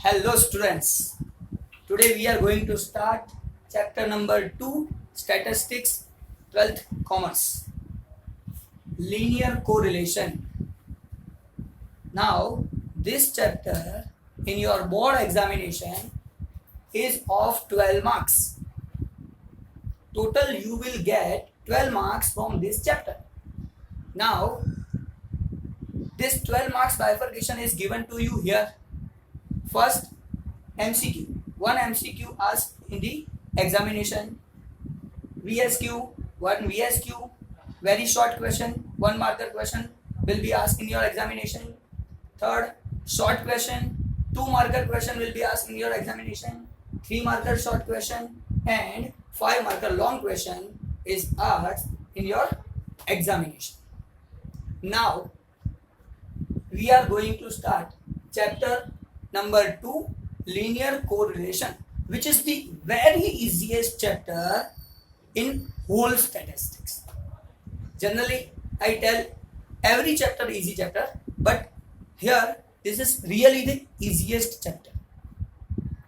Hello students, today we are going to start chapter number 2 statistics 12th commerce linear correlation. Now this chapter in your board examination is of 12 marks. Total you will get 12 marks from this chapter. Now this 12 marks bifurcation is given to you here. First MCQ, one MCQ asked in the examination, VSQ, one VSQ, very short question, one marker question will be asked in your examination. Third, short question, 2 marker question will be asked in your examination. 3 marker short question and 5 marker long question is asked in your examination. Now we are going to start chapter number 2 linear correlation, which is the very easiest chapter in whole statistics. Generally I tell every chapter easy chapter, but here this is really the easiest chapter.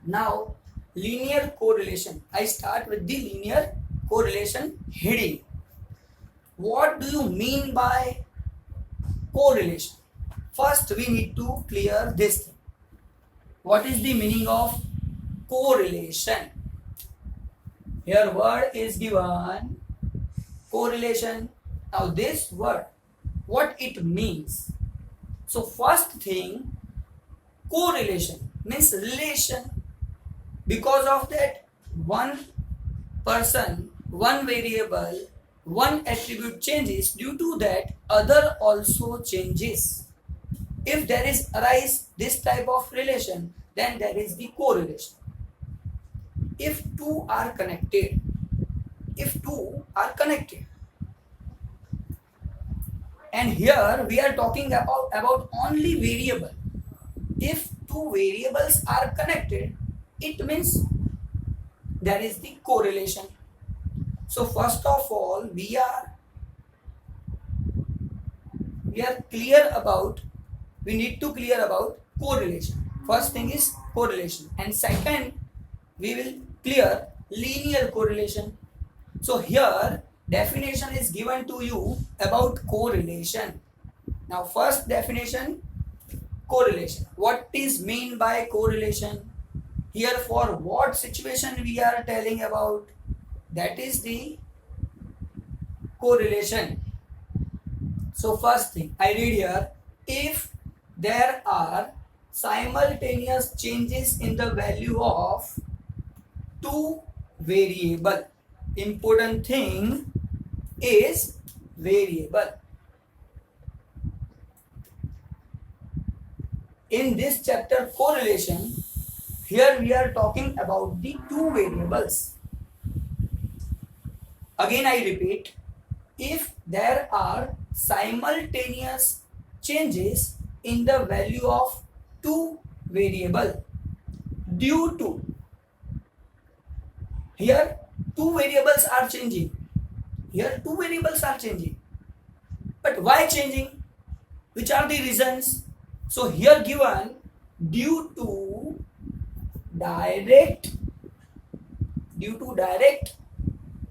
Now linear correlation, I start with the linear correlation heading. What do you mean by correlation? First we need to clear this thing. What is the meaning of correlation? Here word is given correlation. Now this word, what it means? So first thing, correlation means relation. Because of that, one person, one variable, one attribute changes, due to that other also changes. If there is arise this type of relation, then there is the correlation. If two are connected, and here we are talking about only variable. If two variables are connected, it means there is the correlation. So first of all, we are we need to clear about correlation. First thing is correlation, and second we will clear linear correlation. So here definition is given to you about correlation. Now first definition, correlation. What is mean by correlation? Here for what situation we are telling about, that is the correlation. So first thing I read here, if there are simultaneous changes in the value of two variable. Important thing is variable. In this chapter correlation, here we are talking about the two variables. Again I repeat, if there are simultaneous changes in the value of two variable due to, here two variables are changing, but why changing? Which are the reasons? So here given due to direct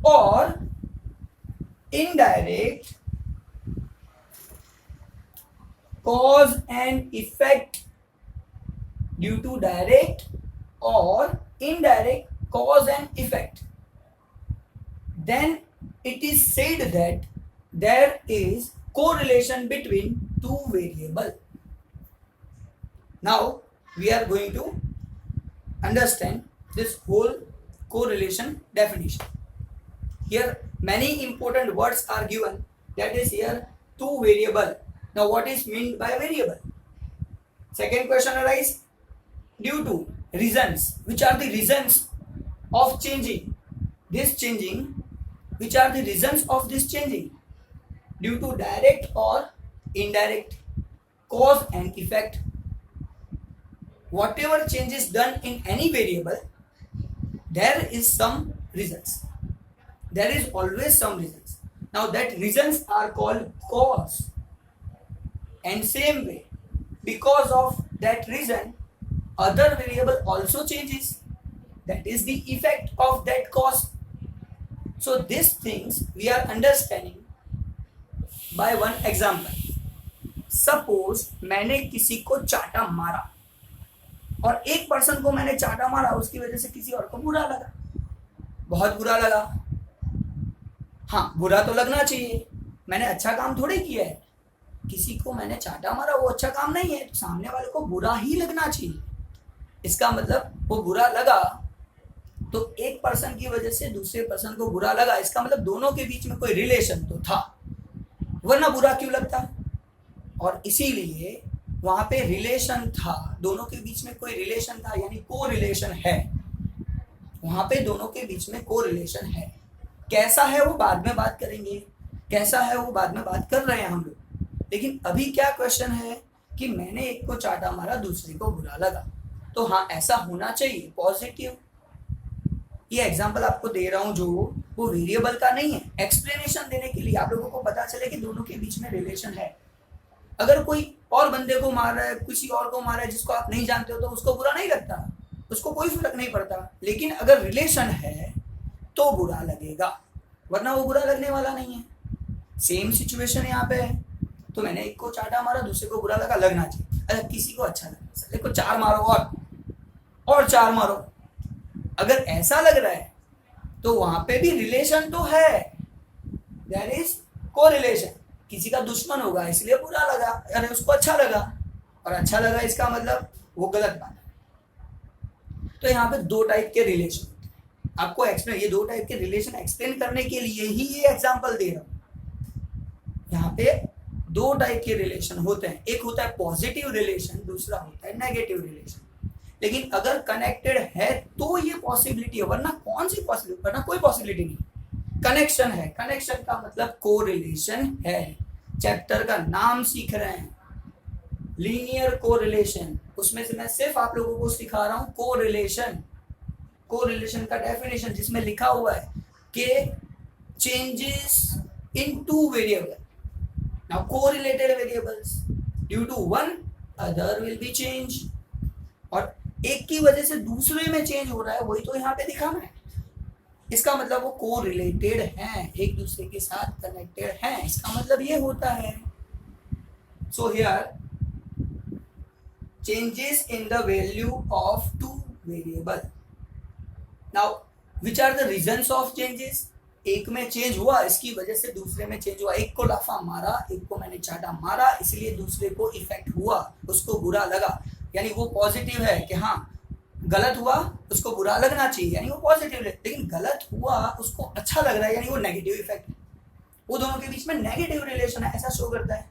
or indirect cause and effect, due to direct or indirect cause and effect, then it is said that there is correlation between two variables. Now we are going to understand this whole correlation definition. Here many important words are given, that is here two variable. Now what is meant by variable? Second question arises, due to reasons. Which are the reasons of changing? Which are the reasons of this changing? Due to direct or indirect cause and effect. Whatever change is done in any variable, there is some reasons. There is always some reasons. Now that reasons are called cause. And same way, because of that reason, other variable also changes. That is the effect of that cause. So these things we are understanding by one example. Suppose मैंने किसी को चाटा मारा और एक person को मैंने चाटा मारा, उसकी वजह से किसी और को बुरा लगा, बहुत बुरा लगा. हाँ, बुरा तो लगना चाहिए, मैंने अच्छा काम थोड़ी किया है. किसी को मैंने चाटा मारा, वो अच्छा काम नहीं है, तो सामने वाले को बुरा ही लगना चाहिए. इसका मतलब वो बुरा लगा, तो एक पर्सन की वजह से दूसरे पर्सन को बुरा लगा, इसका मतलब दोनों के बीच में कोई रिलेशन तो था, वरना बुरा क्यों लगता. और इसीलिए वहां पे रिलेशन था, दोनों के बीच में कोई रिलेशन था, यानी को रिलेशन है. वहां पे दोनों के बीच में को रिलेशन है. कैसा है वो बाद में बात करेंगे, कैसा है वो बाद में बात कर रहे हैं हम लोग. लेकिन अभी क्या क्वेश्चन है कि मैंने एक को चाटा मारा, दूसरे को बुरा लगा, तो हाँ ऐसा होना चाहिए, पॉजिटिव. ये एग्जांपल आपको दे रहा हूं जो वो वेरिएबल का नहीं है, एक्सप्लेनेशन देने के लिए, आप लोगों को पता चले कि दोनों के बीच में रिलेशन है. अगर कोई और बंदे को मार रहा है, किसी और को मार रहा है जिसको आप नहीं जानते हो, तो उसको बुरा नहीं लगता, उसको कोई फर्क नहीं पड़ता. लेकिन अगर रिलेशन है तो बुरा लगेगा, वरना वो बुरा लगने वाला नहीं है. सेम सिचुएशन यहाँ पे है. तो मैंने एक को चाटा मारा, दूसरे को बुरा लगा, लगना चाहिए. अरे किसी को अच्छा लगा, साले को चार मारो और चार मारो. अगर ऐसा लग रहा है तो वहां पे भी रिलेशन तो है, दैट इज को रिलेशन. किसी का दुश्मन होगा इसलिए बुरा लगा, अरे उसको अच्छा लगा, और अच्छा लगा इसका मतलब वो गलत बात है. तो यहाँ पे दो टाइप के रिलेशन आपको एक्सप्लेन, ये दो टाइप के रिलेशन एक्सप्लेन करने के लिए ही ये एग्जांपल दे रहा हूं. यहाँ पे दो टाइप के रिलेशन होते हैं, एक होता है पॉजिटिव रिलेशन, दूसरा होता है नेगेटिव रिलेशन. लेकिन अगर कनेक्टेड है तो ये पॉसिबिलिटी है, वरना कौन सी पॉसिबिलिटी, वरना कोई पॉसिबिलिटी नहीं. कनेक्शन है, कनेक्शन का मतलब को रिलेशन है. चैप्टर का नाम सीख रहे हैं, लीनियर को रिलेशन, उसमें से मैं सिर्फ आप लोगों को सिखा रहा हूं को रिलेशन. को रिलेशन का डेफिनेशन जिसमें लिखा हुआ है कि changes in two variable. Now correlated variables, due to one other will be change. और एक की वजह से दूसरे में चेंज हो रहा है, वही तो यहाँ पे दिखाना है. इसका मतलब वो को रिलेटेड हैं, एक दूसरे के साथ कनेक्टेड हैं, इसका मतलब ये होता है. So here changes in the value of two variable. Now which are the reasons of changes. एक में चेंज हुआ, इसकी वजह से दूसरे में चेंज हुआ. एक को लाफा मारा, एक को मैंने चाटा मारा, इसलिए दूसरे को इफेक्ट हुआ, उसको बुरा लगा, यानी वो पॉजिटिव है कि हाँ गलत हुआ, उसको बुरा लगना चाहिए, यानी वो पॉजिटिव है. लेकिन गलत हुआ, उसको अच्छा लग रहा है, यानी वो नेगेटिव इफेक्ट है. वो दोनों के बीच में नेगेटिव रिलेशन है, ऐसा शो करता है.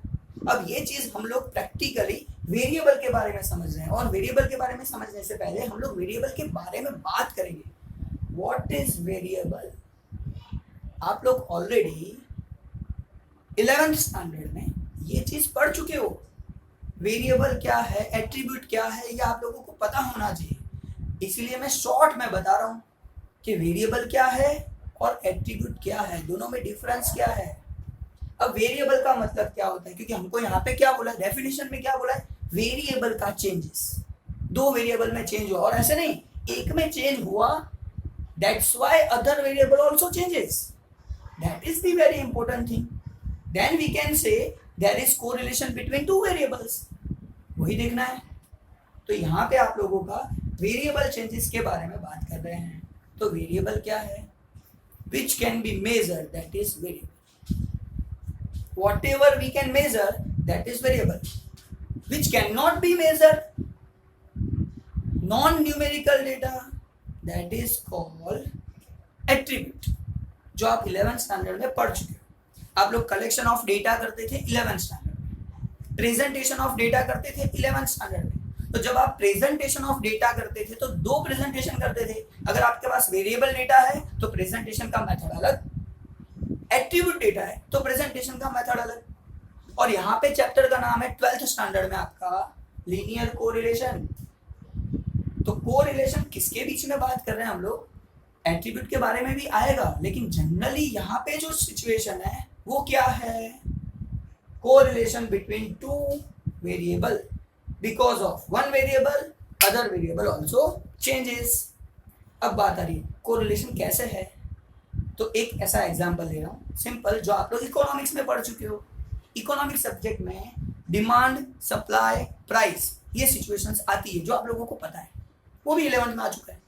अब ये चीज हम लोग प्रैक्टिकली वेरिएबल के बारे में समझ रहे हैं, और वेरिएबल के बारे में समझने से पहले हम लोग वेरिएबल के बारे में बात करेंगे. What is variable. आप लोग ऑलरेडी 11th स्टैंडर्ड में ये चीज पढ़ चुके हो. वेरिएबल क्या है, एट्रीब्यूट क्या है, ये आप लोगों को पता होना चाहिए. इसलिए मैं शॉर्ट में बता रहा हूं कि वेरिएबल क्या है और एट्रीब्यूट क्या है, दोनों में डिफरेंस क्या है. अब वेरिएबल का मतलब क्या होता है, क्योंकि हमको यहाँ पे क्या बोला है, डेफिनेशन में क्या बोला है, वेरिएबल का चेंजेस. दो वेरिएबल में चेंज हुआ, और ऐसे नहीं एक में चेंज हुआ, that's why other variable also changes. That is the very important thing. Then we can say there is correlation between two variables. वही देखना है. तो यहाँ पे आप लोगों का वेरिएबल चेंजेस के बारे में बात कर रहे हैं. तो वेरिएबल क्या है, which can be measure, that is variable. whatever we can measure, that is variable. Which cannot be measured, non-numerical data, that is called attribute. जो आप 11th स्टैंडर्ड में पढ़ चुके हो. आप लोग कलेक्शन ऑफ डेटा करते थे 11th स्टैंडर्ड में, प्रेजेंटेशन ऑफ डेटा करते थे 11th स्टैंडर्ड में. तो जब आप प्रेजेंटेशन ऑफ डेटा करते थे तो दो प्रेजेंटेशन करते थे. अगर आपके पास वेरिएबल डेटा है तो प्रेजेंटेशन का मेथड अलग, एट्रीब्यूट डेटा है तो प्रेजेंटेशन का मेथड अलग. और यहाँ पे चैप्टर का नाम है 12th स्टैंडर्ड में आपका लीनियर कोरिलेशन. तो कोरिलेशन किसके बीच में बात कर रहे हैं हम लोग, एट्रीब्यूट के बारे में भी आएगा, लेकिन जनरली यहाँ पे जो सिचुएशन है वो क्या है, correlation between two variable, because of one variable other variable also changes. अब बात आ रही है कोरिलेशन कैसे है। तो एक ऐसा एग्जांपल ले रहा हूँ सिंपल, जो आप लोग इकोनॉमिक्स में पढ़ चुके हो। इकोनॉमिक्स सब्जेक्ट में डिमांड, सप्लाई, प्राइस, ये सिचुएशंस आती है जो आप लोगों को पता है, वो भी 11th में आ चुका है।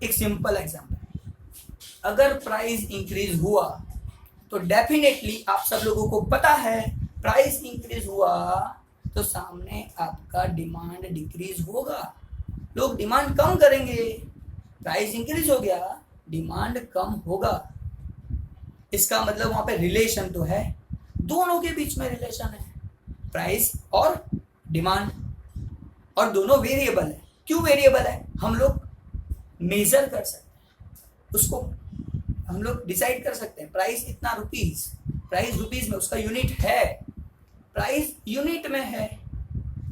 एक सिंपल एग्जांपल, अगर प्राइस इंक्रीज हुआ तो डेफिनेटली आप सब लोगों को पता है प्राइस इंक्रीज हुआ तो सामने आपका डिमांड डिक्रीज होगा, लोग डिमांड कम करेंगे। प्राइस इंक्रीज हो गया, डिमांड कम होगा। इसका मतलब वहां पे रिलेशन तो है, दोनों के बीच में रिलेशन है, प्राइस और डिमांड, और दोनों वेरिएबल है। क्यों वेरिएबल है? हम लोग मेजर कर सकते हैं उसको, हम लोग डिसाइड कर सकते हैं प्राइस इतना रुपीस, प्राइस रुपीस में उसका यूनिट है, प्राइस यूनिट में है।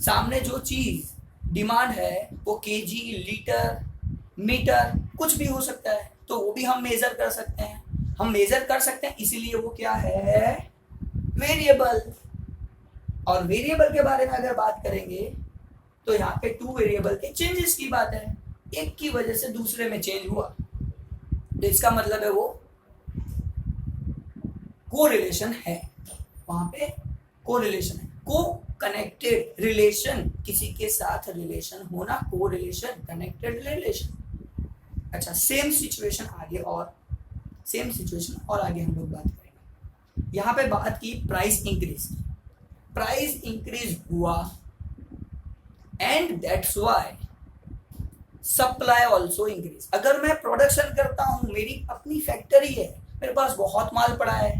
सामने जो चीज डिमांड है वो केजी, लीटर, मीटर कुछ भी हो सकता है, तो वो भी हम मेजर कर सकते हैं। हम मेजर कर सकते हैं इसीलिए वो क्या है? वेरिएबल। और वेरिएबल के बारे में अगर बात करेंगे तो यहाँ पे टू वेरिएबल के चेंजेस की बात है, एक की वजह से दूसरे में चेंज हुआ, तो इसका मतलब है वो कोरिलेशन है, वहां पे कोरिलेशन है। को कनेक्टेड रिलेशन, किसी के साथ रिलेशन होना, कोरिलेशन, कनेक्टेड रिलेशन। अच्छा, सेम सिचुएशन आगे हम लोग बात करेंगे। यहाँ पे बात की प्राइस इंक्रीज, प्राइस इंक्रीज हुआ and that's why supply also increase. अगर मैं प्रोडक्शन करता हूं, मेरी अपनी फैक्ट्री है, मेरे पास बहुत माल पड़ा है,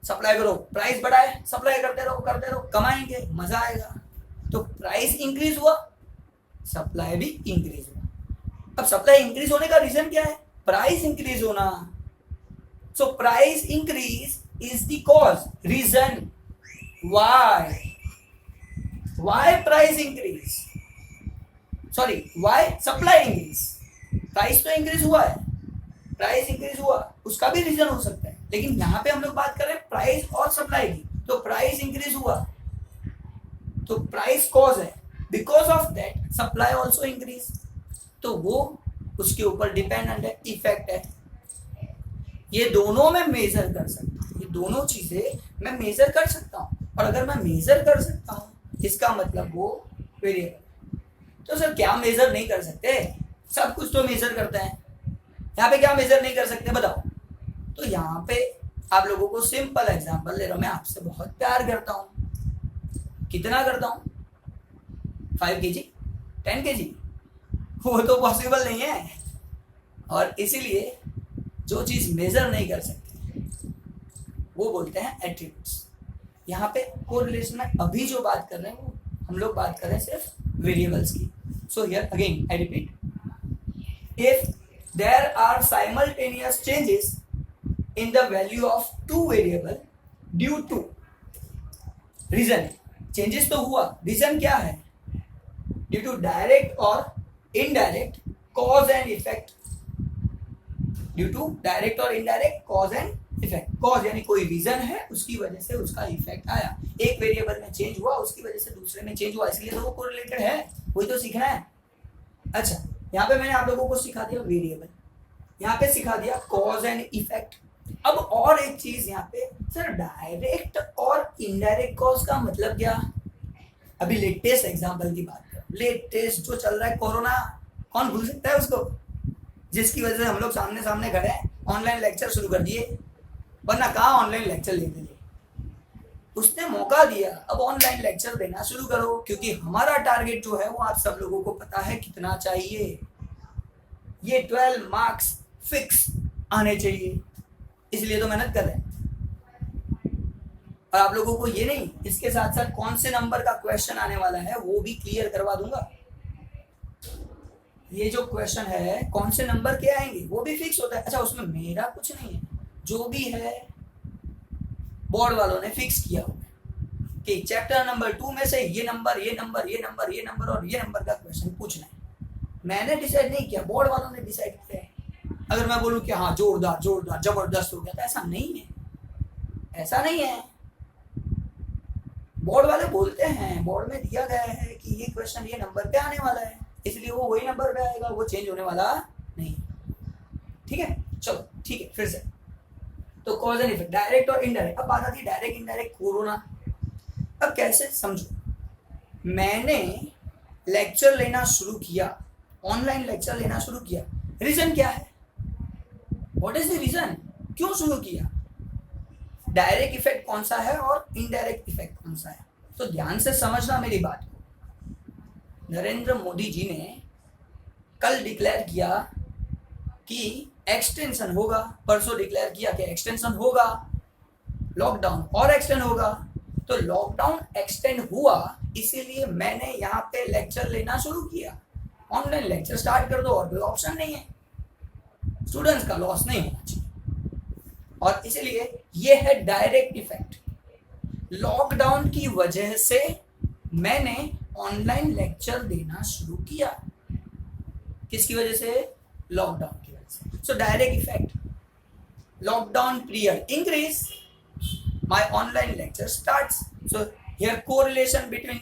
सप्लाई करो, प्राइस बढ़ा है, सप्लाई करते रहो, कमाएंगे, मजा आएगा। तो प्राइस इंक्रीज हुआ, सप्लाई भी इंक्रीज हुआ। अब सप्लाई इंक्रीज होने का रीजन क्या है? प्राइस इंक्रीज होना। So price increase is the cause, reason why price increase, sorry why supply increase। Price तो इंक्रीज हुआ है, प्राइस इंक्रीज हुआ, उसका भी रीजन हो सकता है, लेकिन यहां पे हम लोग बात कर रहे हैं प्राइस और सप्लाई की। तो प्राइस इंक्रीज हुआ तो प्राइस कॉज है, because of that supply also increase, तो वो उसके ऊपर डिपेंडेंट है, इफेक्ट है। ये दोनों मैं मेजर कर सकता हूँ, ये दोनों चीजें मैं मेजर कर सकता हूँ, और अगर मैं मेजर कर सकता हूँ इसका मतलब वो वेरिएबल। तो सर क्या मेजर नहीं कर सकते? सब कुछ तो मेजर करते हैं, यहाँ पे क्या मेजर नहीं कर सकते बताओ? तो यहाँ पे आप लोगों को सिंपल एग्जांपल ले रहा हूं, मैं आपसे बहुत प्यार करता हूं। कितना करता हूं? 5 kg, 10 kg, वो तो पॉसिबल नहीं है। और इसीलिए जो चीज मेजर नहीं कर सकते वो बोलते हैं एट्रीब्यूट्स। यहाँ पे कोरिलेशन में अभी जो बात कर रहे हैं वो हम लोग बात कर रहे हैं सिर्फ वेरिएबल्स की। So here again I repeat, if there are simultaneous changes in the value of two variable due to reason, changes तो हुआ, reason क्या है? due to direct और indirect cause and effect, due to direct और indirect cause and effect। cause यानी कोई reason है, उसकी वजह से उसका effect आया, एक वेरिएबल में चेंज हुआ, उसकी वजह से दूसरे में चेंज हुआ, इसलिए तो वो कोरिलेटेड है, वही तो सीखना है। अच्छा, यहाँ पे मैंने आप लोगों को सिखा दिया वेरिएबल, यहाँ पे सिखा दिया कॉज एंड इफेक्ट। अब और एक चीज यहाँ पे, सर डायरेक्ट और इनडायरेक्ट कॉज का मतलब क्या? अभी लेटेस्ट एग्जांपल की बात करो, लेटेस्ट जो चल रहा है कोरोना, कौन भूल सकता है उसको, जिसकी वजह से हम लोग सामने सामने खड़े हैं, ऑनलाइन लेक्चर शुरू कर दिए, वरना कहाँ ऑनलाइन लेक्चर लेते थे। उसने मौका दिया, अब ऑनलाइन लेक्चर देना शुरू करो, क्योंकि हमारा टारगेट जो है वो आप सब लोगों को पता है कितना चाहिए, ये 12 मार्क्स फिक्स आने चाहिए, इसलिए तो मेहनत कर रहे हैं। और आप लोगों को ये नहीं, इसके साथ साथ कौन से नंबर का क्वेश्चन आने वाला है वो भी क्लियर करवा दूंगा। ये जो क्वेश्चन है कौन से नंबर के आएंगे वो भी फिक्स होता है। अच्छा, उसमें मेरा कुछ नहीं है, जो भी है बोर्ड वालों ने फिक्स किया होगा कि चैप्टर नंबर 2 में से ये नंबर और ये नंबर का क्वेश्चन पूछना है। मैंने डिसाइड नहीं किया, बोर्ड वालों ने डिसाइड किया है। अगर मैं बोलूं कि हाँ जोरदार जबरदस्त हो गया, तो ऐसा नहीं है, ऐसा नहीं है। बोर्ड वाले बोलते हैं, बोर्ड में दिया गया है कि ये क्वेश्चन क्वेश्चन ये नंबर पे आने वाला है, इसलिए वो वही नंबर पे आएगा, वो चेंज होने वाला नहीं। ठीक है, चलो ठीक है फिर से। तो कॉज एंड इफेक्ट, डायरेक्ट और इनडायरेक्ट। अब बात आती है डायरेक्ट इनडायरेक्ट कोरोना। अब कैसे समझो, मैंने लेक्चर लेना शुरू किया, ऑनलाइन लेक्चर लेना शुरू किया, रीजन क्या है, व्हाट इज द रीजन, क्यों शुरू किया, डायरेक्ट इफेक्ट कौन सा है और इनडायरेक्ट इफेक्ट कौन सा है। तो ध्यान से समझना मेरी बात को। नरेंद्र मोदी जी ने कल डिक्लेयर किया कि एक्सटेंशन होगा, परसों डिक्लेयर किया कि एक्सटेंशन होगा, लॉकडाउन और एक्सटेंड होगा। तो लॉकडाउन एक्सटेंड हुआ, इसीलिए मैंने यहाँ पे लेक्चर लेना शुरू किया। ऑनलाइन लेक्चर स्टार्ट कर दो, और कोई ऑप्शन नहीं है, स्टूडेंट्स का लॉस नहीं होना चाहिए। और इसीलिए ये है डायरेक्ट इफेक्ट। लॉकडाउन की वजह से मैंने ऑनलाइन लेक्चर देना शुरू किया, किसकी वजह से, लॉकडाउन की वजह से। So direct effect, lockdown period increase, my online lecture starts. So here correlation between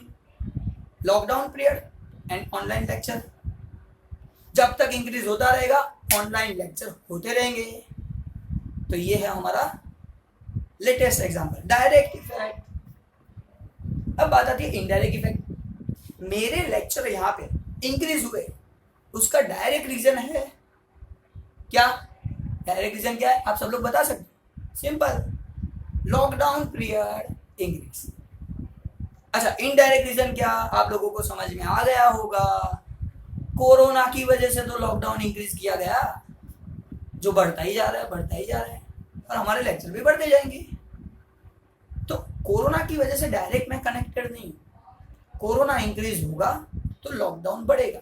lockdown period and online lecture. जब तक इंक्रीज होता रहेगा ऑनलाइन लेक्चर होते रहेंगे। तो ये है हमारा लेटेस्ट एग्जांपल, डायरेक्ट इफेक्ट। अब बात आती है इनडायरेक्ट इफेक्ट। मेरे लेक्चर यहाँ पे इंक्रीज हुए, उसका डायरेक्ट रीजन है क्या, डायरेक्ट रीजन क्या है, आप सब लोग बता सकते, सिंपल, लॉकडाउन पीरियड इंक्रीज। अच्छा, इनडायरेक्ट रीजन क्या, आप लोगों को समझ में आ गया होगा, कोरोना की वजह से तो लॉकडाउन इंक्रीज किया गया, जो बढ़ता ही जा रहा है, बढ़ता ही जा रहा है, और हमारे लेक्चर भी बढ़ते जाएंगे। तो कोरोना की वजह से डायरेक्ट मैं कनेक्टेड नहीं, कोरोना इंक्रीज होगा तो लॉकडाउन बढ़ेगा,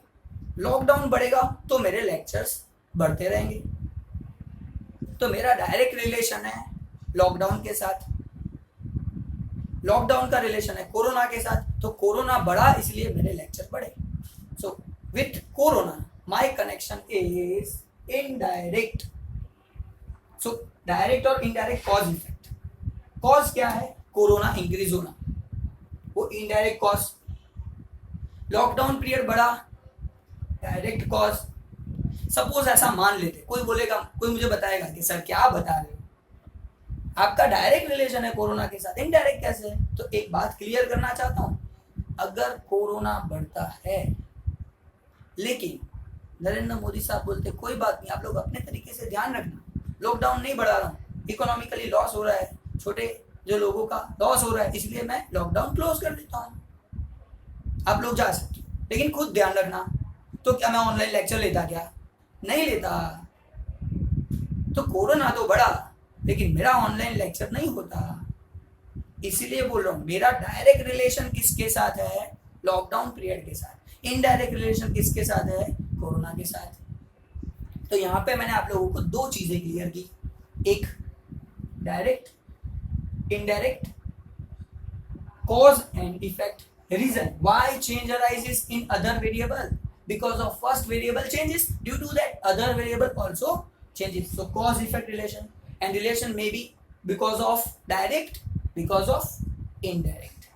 लॉकडाउन बढ़ेगा तो मेरे लेक्चर्स बढ़ते रहेंगे। तो मेरा डायरेक्ट रिलेशन है लॉकडाउन के साथ, लॉकडाउन का रिलेशन है कोरोना के साथ, तो कोरोना बढ़ा इसलिए मेरे लेक्चर बढ़े। So with corona my connection is indirect. So direct और इनडायरेक्ट कॉज इफेक्ट। कॉज क्या है, कोरोना इंक्रीज होना, वो इनडायरेक्ट कॉज। लॉकडाउन पीरियड बढ़ा, डायरेक्ट कॉज। सपोज ऐसा मान लेते, कोई बोलेगा, कोई मुझे बताएगा कि सर क्या बता रहे हो, आपका डायरेक्ट रिलेशन है कोरोना के साथ, इनडायरेक्ट कैसे है। तो एक बात क्लियर करना चाहता हूं, अगर कोरोना बढ़ता है लेकिन नरेंद्र मोदी साहब बोलते कोई बात नहीं, आप लोग अपने तरीके से ध्यान रखना, लॉकडाउन नहीं बढ़ा रहा हूँ, इकोनॉमिकली लॉस हो रहा है, छोटे जो लोगों का लॉस हो रहा है, इसलिए मैं लॉकडाउन क्लोज कर देता हूँ, आप लोग जा सकते हो, लेकिन खुद ध्यान रखना। तो क्या मैं ऑनलाइन लेक्चर लेता, क्या नहीं लेता। तो कोरोना तो बढ़ा लेकिन मेरा ऑनलाइन लेक्चर नहीं होता, इसीलिए बोल रहा हूं मेरा डायरेक्ट रिलेशन किसके साथ है, लॉकडाउन पीरियड के साथ। इनडायरेक्ट रिलेशन किसके साथ है, कोरोना के साथ। तो यहाँ पे मैंने आप लोगों को दो चीजें क्लियर की, एक direct, indirect, cause and effect, reason why change arises in other variable, because of first variable changes, due to that other variable also changes. So cause effect relation, and relation may be because of direct, because of indirect.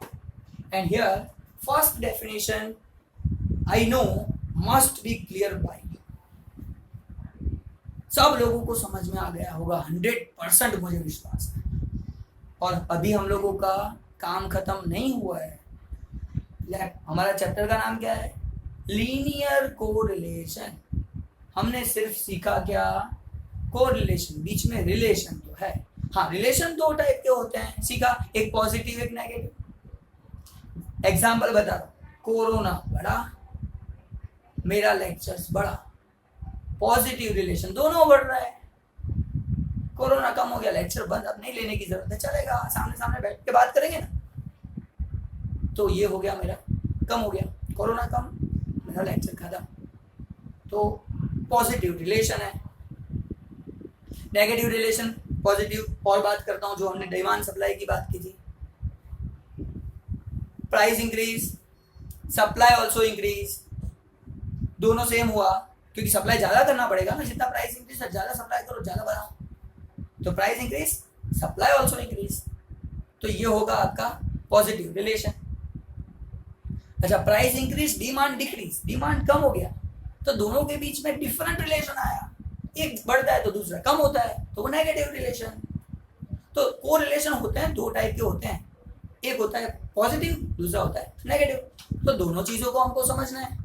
And here first definition I know must be clear by you. सब लोगों को समझ में आ गया होगा 100%, मुझे विश्वास है। और अभी हम लोगों का काम खत्म नहीं हुआ है। हमारा चैप्टर का नाम क्या है, लीनियर कोरिलेशन। हमने सिर्फ सीखा क्या, कोरिलेशन, बीच में रिलेशन तो है। हाँ, रिलेशन दो टाइप के होते हैं, सीखा, एक पॉजिटिव एक नेगेटिव। एग्जाम्पल बता रहा हूं, कोरोना बढ़ा, मेरा लेक्चर्स बढ़ा, पॉजिटिव रिलेशन, दोनों बढ़ रहा है। कोरोना कम हो गया, लेक्चर बंद, अब नहीं लेने की जरूरत है, चलेगा, सामने सामने बैठ के बात करेंगे ना। तो ये हो गया, मेरा कम हो गया, कोरोना कम, मेरा लेक्चर खत्म। तो पॉजिटिव रिलेशन है। नेगेटिव रिलेशन, पॉजिटिव और बात करता हूं, जो हमने डिमांड सप्लाई की बात की थी। Price increase, supply also increase, दोनों सेम हुआ, क्योंकि सप्लाई ज्यादा करना पड़ेगा ना, जितना प्राइस इंक्रीज, ज्यादा सप्लाई करो, ज्यादा बढ़ाओ, तो price increase, supply also increase. तो ये होगा आपका पॉजिटिव रिलेशन। अच्छा, price increase, demand decrease, demand कम हो गया तो दोनों के बीच में डिफरेंट रिलेशन आया, एक बढ़ता है तो दूसरा कम होता है, तो वो नेगेटिव रिलेशन। तो को रिलेशन होते हैं, दो टाइप के होते हैं, एक होता है पॉजिटिव, दूसरा होता है नेगेटिव। तो दोनों चीजों को हमको समझना है,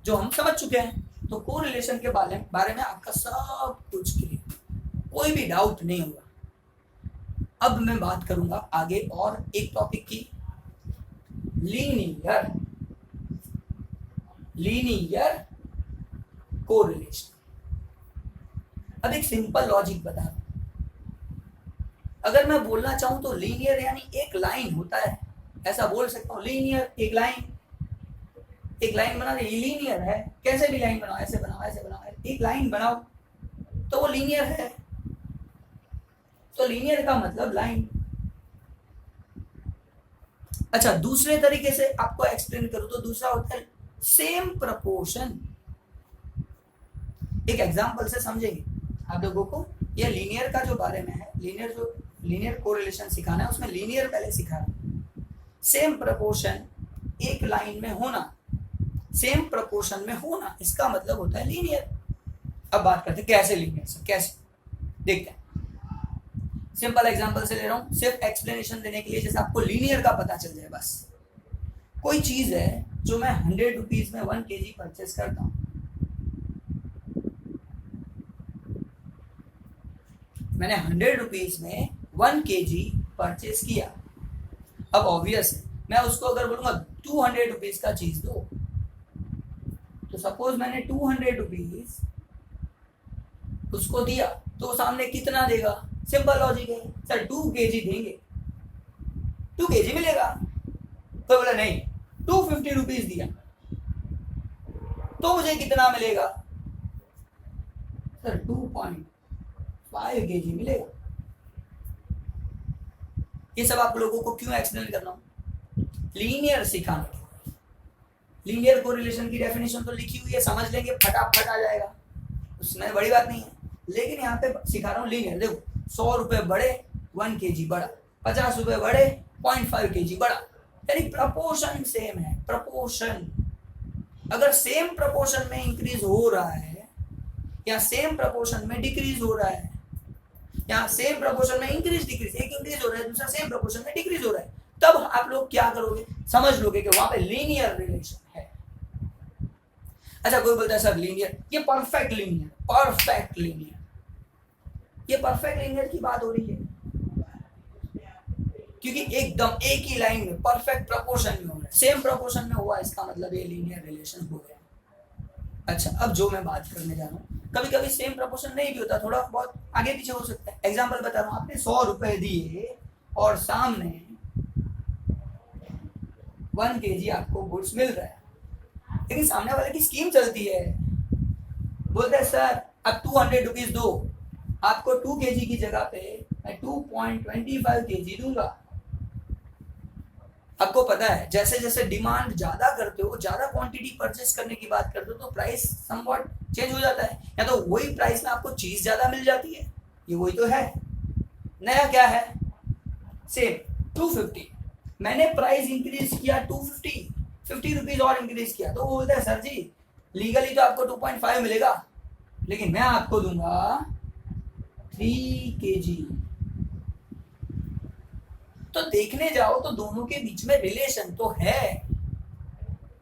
जो हम समझ चुके हैं। तो को रिलेशन के बारे में आपका सब कुछ क्लियर, कोई भी डाउट नहीं होगा। अब मैं बात करूंगा आगे और एक टॉपिक की, लीनियर कोरिलेशन। अब एक सिंपल लॉजिक बता रहा हूं, अगर मैं बोलना चाहूं तो लीनियर यानी एक लाइन होता है, ऐसा बोल सकता हूं। लीनियर एक लाइन बना दे, ये लीनियर है। कैसे भी लाइन बनाओ, ऐसे बनाओ, ऐसे बनाओ, एक लाइन बनाओ तो वो लीनियर है। तो लीनियर का मतलब लाइन। अच्छा, दूसरे तरीके से आपको एक्सप्लेन करूं तो दूसरा होता है सेम प्रपोर्शन। एक एग्जांपल से समझेंगे आप लोगों को। ये लीनियर का जो बारे में है, लीनियर कोरिलेशन सिखाना है, उसमें लीनियर पहले सिखा रहा हूं। सेम प्रपोर्शन एक लाइन में होना, सेम प्रपोर्शन में होना, इसका मतलब होता है लीनियर। अब बात करते हैं कैसे लीनियर सर, कैसे देखते हैं। सिंपल एग्जांपल से ले रहा हूं, सिर्फ एक्सप्लेनेशन देने के लिए, जैसे आपको लीनियर का पता चल जाए बस। कोई चीज है जो मैं 100 रुपीज में 1 kg परचेस करता हूं, मैंने 100 रुपीज में 1 kg परचेस किया। अब ऑब्वियस है, मैं उसको अगर बोलूंगा 200 रुपीज का चीज दो, तो सपोज मैंने 200 रुपीज उसको दिया, तो सामने कितना देगा? सिंपल लॉजिक है सर, 2 kg देंगे, 2 kg मिलेगा। तो बोला नहीं, 250 रुपीज दिया तो मुझे कितना मिलेगा सर? 2.5 kg मिलेगा। ये सब आप लोगों को क्यों एक्सप्लेन कर रहा हूं? लीनियर सिखाने के लिए। लीनियर कोरिलेशन की डेफिनेशन तो लिखी हुई है, समझ लेंगे, फटाफट आ जाएगा, उसमें बड़ी बात नहीं है। लेकिन यहाँ पे सिखा रहा हूँ लीनियर। देखो, 100 रुपए बड़े 1 kg बड़ा, 50 रुपए बड़े 0.5 kg बड़ा, यानी प्रपोर्शन सेम है। प्रपोर्शन अगर सेम प्रपोर्शन में इंक्रीज हो रहा है या सेम प्रपोर्शन में डिक्रीज हो रहा है, या सेम प्रपोर्शन में इंक्रीज डिक्रीज, एक इंक्रीज हो रहा है दूसरा सेम प्रपोर्शन में डिक्रीज हो रहा है, तब आप लोग क्या करोगे? समझ लोगे कि वहां पे लीनियर रिलेशन है। अच्छा, कोई बोलता है सर लीनियर, ये परफेक्ट लीनियर, परफेक्ट लीनियर, ये परफेक्ट लीनियर की बात हो रही है क्योंकि एकदम एक ही लाइन में परफेक्ट प्रपोर्शन में हो रहा है, सेम प्रपोर्शन में हुआ, इसका मतलब ये लीनियर रिलेशन हो गया। अच्छा, अब जो मैं बात करने जा रहा हूँ, कभी कभी सेम प्रपोर्शन नहीं भी होता, थोड़ा बहुत आगे पीछे हो सकता है। एग्जांपल बता रहा हूँ, आपने 100 रुपए दिए और सामने 1 kg आपको गुड्स मिल रहा है, लेकिन सामने वाले की स्कीम चलती है, बोलते हैं सर अब 200 रुपीज दो, आपको 2 kg की जगह पे मैं 2.25 kg दूंगा। आपको पता है जैसे जैसे डिमांड ज्यादा करते हो, ज्यादा क्वांटिटी परचेस करने की बात करते हो, तो प्राइस समवॉट चेंज हो जाता है, या तो वही प्राइस में आपको चीज ज्यादा मिल जाती है, ये वही तो है। नया क्या है? सेम 250, मैंने प्राइस इंक्रीज किया 250, 50 रुपीज और इंक्रीज किया, तो वो बोलते हैं सर जी लीगली तो आपको 2.5 मिलेगा, लेकिन मैं आपको दूंगा 3 kg। तो देखने जाओ तो दोनों के बीच में रिलेशन तो है,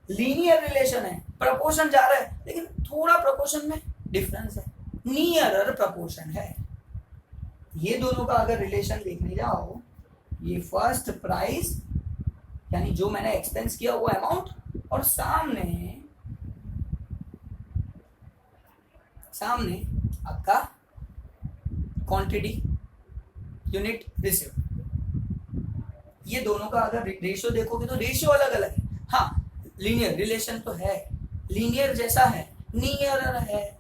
लीनियर रिलेशन है, प्रपोर्शन जा रहा है, लेकिन थोड़ा प्रपोर्शन में डिफरेंस है, नियरर प्रपोर्शन है। ये दोनों का अगर रिलेशन देखने जाओ, ये फर्स्ट प्राइस यानी जो मैंने एक्सपेंस किया वो अमाउंट, और सामने आपका क्वांटिटी यूनिट रिसीव, ये दोनों का अगर रेशियो देखोगे तो रेशियो अलग अलग है। हाँ, लीनियर रिलेशन तो है, लीनियर जैसा है, नियरर है,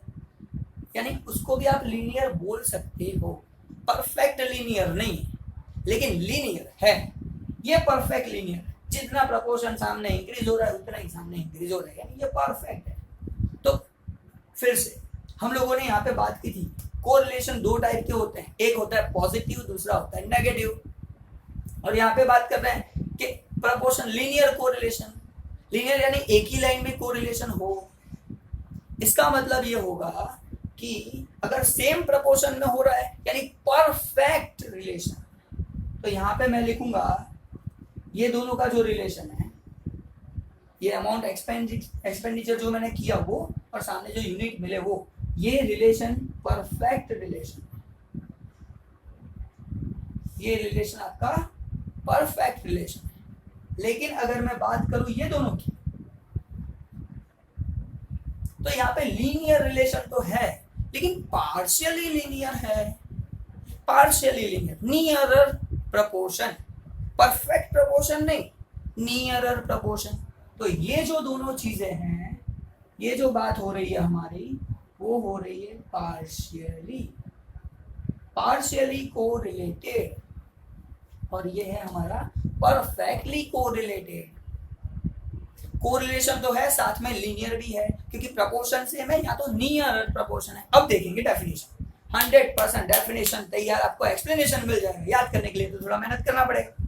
यानी उसको भी आप लीनियर बोल सकते हो। परफेक्ट लीनियर नहीं, लेकिन लीनियर है। ये परफेक्ट लीनियर, जितना प्रपोर्शन सामने इंक्रीज हो रहा है उतना ही सामने इंक्रीज हो रहा है, यानी ये परफेक्ट है। तो फिर से हम लोगों ने यहाँ पे बात की थी, कोरिलेशन 2 टाइप के होते हैं, एक होता है पॉजिटिव, दूसरा होता है नेगेटिव। और यहाँ पे बात कर रहे हैं कि प्रपोर्शन लीनियर कोरिलेशन, लीनियर यानी एक ही लाइन में कोरिलेशन हो। इसका मतलब ये होगा कि अगर सेम प्रपोर्शन में हो रहा है यानी परफेक्ट रिलेशन, तो यहां पे मैं लिखूंगा ये दोनों का जो रिलेशन है, ये अमाउंट एक्सपेंडिचर जो मैंने किया वो और सामने जो यूनिट मिले वो, ये रिलेशन परफेक्ट रिलेशन, ये रिलेशन आपका परफेक्ट रिलेशन है। लेकिन अगर मैं बात करूं ये दोनों की, तो यहाँ पे लीनियर रिलेशन तो है लेकिन पार्शियली लीनियर है, partially linear, nearer proportion, perfect proportion नहीं, नियरर प्रपोर्शन। तो ये जो दोनों चीजें हैं, ये जो बात हो रही है हमारी, वो हो रही है पार्शियली कोरिलेटेड, और ये है हमारा परफेक्टली कोरिलेटेड। कोरिलेशन तो है, साथ में लीनियर भी है, क्योंकि प्रपोर्शन सेम है, या तो नियर प्रपोर्शन है। अब देखेंगे डेफिनेशन, 100% डेफिनेशन तैयार, आपको एक्सप्लेनेशन मिल जाएगा। याद करने के लिए तो थोड़ा मेहनत करना पड़ेगा।